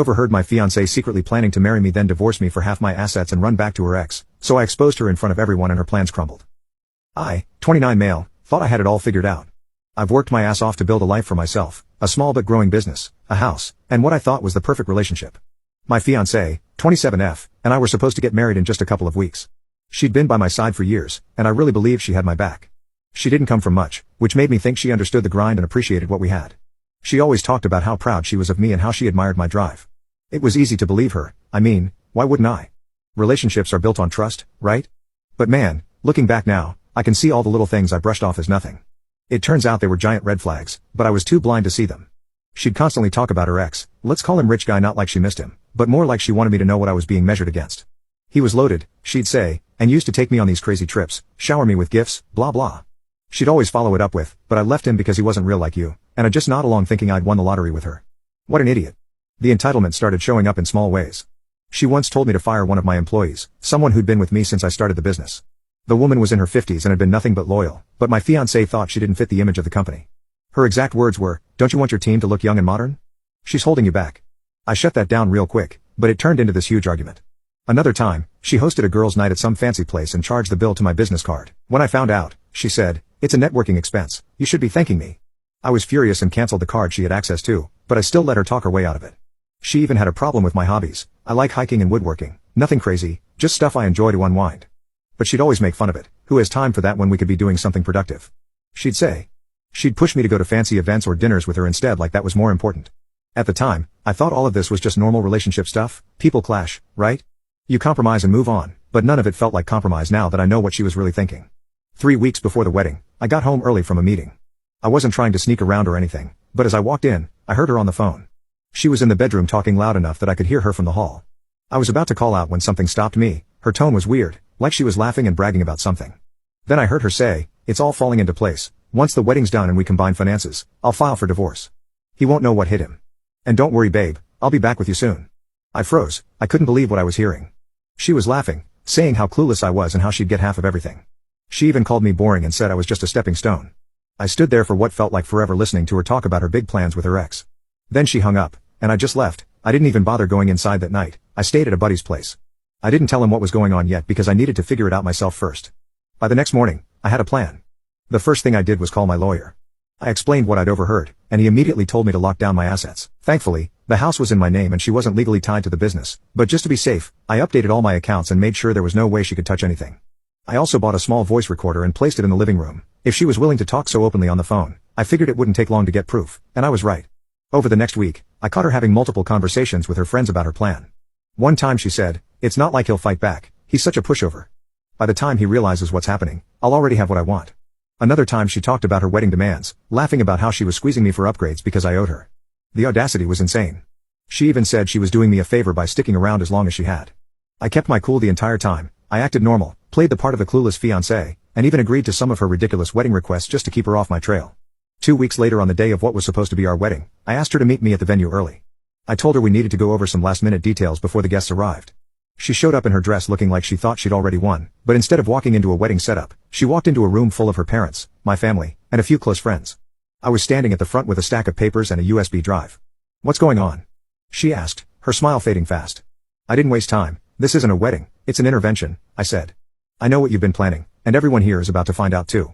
Overheard my fiancée secretly planning to marry me, then divorce me for half my assets and run back to her ex, so I exposed her in front of everyone and her plans crumbled. I, 29 male, thought I had it all figured out. I've worked my ass off to build a life for myself, a small but growing business, a house, and what I thought was the perfect relationship. My fiancée, 27F, and I were supposed to get married in just a couple of weeks. She'd been by my side for years, and I really believed she had my back. She didn't come from much, which made me think she understood the grind and appreciated what we had. She always talked about how proud she was of me and how she admired my drive. It was easy to believe her. I mean, why wouldn't I? Relationships are built on trust, right? But man, looking back now, I can see all the little things I brushed off as nothing. It turns out they were giant red flags, but I was too blind to see them. She'd constantly talk about her ex, let's call him rich guy, not like she missed him, but more like she wanted me to know what I was being measured against. He was loaded, she'd say, and used to take me on these crazy trips, shower me with gifts, blah blah. She'd always follow it up with, but I left him because he wasn't real like you, and I'd just nod along thinking I'd won the lottery with her. What an idiot. The entitlement started showing up in small ways. She once told me to fire one of my employees, someone who'd been with me since I started the business. The woman was in her 50s and had been nothing but loyal, but my fiancé thought she didn't fit the image of the company. Her exact words were, "Don't you want your team to look young and modern? She's holding you back." I shut that down real quick, but it turned into this huge argument. Another time, she hosted a girls' night at some fancy place and charged the bill to my business card. When I found out, she said, "It's a networking expense, you should be thanking me." I was furious and canceled the card she had access to, but I still let her talk her way out of it. She even had a problem with my hobbies. I like hiking and woodworking, nothing crazy, just stuff I enjoy to unwind. But she'd always make fun of it. Who has time for that when we could be doing something productive? She'd say. She'd push me to go to fancy events or dinners with her instead, like that was more important. At the time, I thought all of this was just normal relationship stuff, people clash, right? You compromise and move on, but none of it felt like compromise now that I know what she was really thinking. 3 weeks before the wedding, I got home early from a meeting. I wasn't trying to sneak around or anything, but as I walked in, I heard her on the phone. She was in the bedroom talking loud enough that I could hear her from the hall. I was about to call out when something stopped me. Her tone was weird, like she was laughing and bragging about something. Then I heard her say, "It's all falling into place. Once the wedding's done and we combine finances, I'll file for divorce. He won't know what hit him. And don't worry babe, I'll be back with you soon." I froze. I couldn't believe what I was hearing. She was laughing, saying how clueless I was and how she'd get half of everything. She even called me boring and said I was just a stepping stone. I stood there for what felt like forever listening to her talk about her big plans with her ex. Then she hung up, and I just left. I didn't even bother going inside that night. I stayed at a buddy's place. I didn't tell him what was going on yet because I needed to figure it out myself first. By the next morning, I had a plan. The first thing I did was call my lawyer. I explained what I'd overheard, and he immediately told me to lock down my assets. Thankfully, the house was in my name and she wasn't legally tied to the business, but just to be safe, I updated all my accounts and made sure there was no way she could touch anything. I also bought a small voice recorder and placed it in the living room. If she was willing to talk so openly on the phone, I figured it wouldn't take long to get proof, and I was right. Over the next week, I caught her having multiple conversations with her friends about her plan. One time she said, "It's not like he'll fight back, he's such a pushover. By the time he realizes what's happening, I'll already have what I want." Another time she talked about her wedding demands, laughing about how she was squeezing me for upgrades because I owed her. The audacity was insane. She even said she was doing me a favor by sticking around as long as she had. I kept my cool the entire time. I acted normal, played the part of the clueless fiancé, and even agreed to some of her ridiculous wedding requests just to keep her off my trail. 2 weeks later, on the day of what was supposed to be our wedding, I asked her to meet me at the venue early. I told her we needed to go over some last-minute details before the guests arrived. She showed up in her dress looking like she thought she'd already won, but instead of walking into a wedding setup, she walked into a room full of her parents, my family, and a few close friends. I was standing at the front with a stack of papers and a USB drive. "What's going on?" she asked, her smile fading fast. I didn't waste time. "This isn't a wedding, it's an intervention," I said. "I know what you've been planning, and everyone here is about to find out too."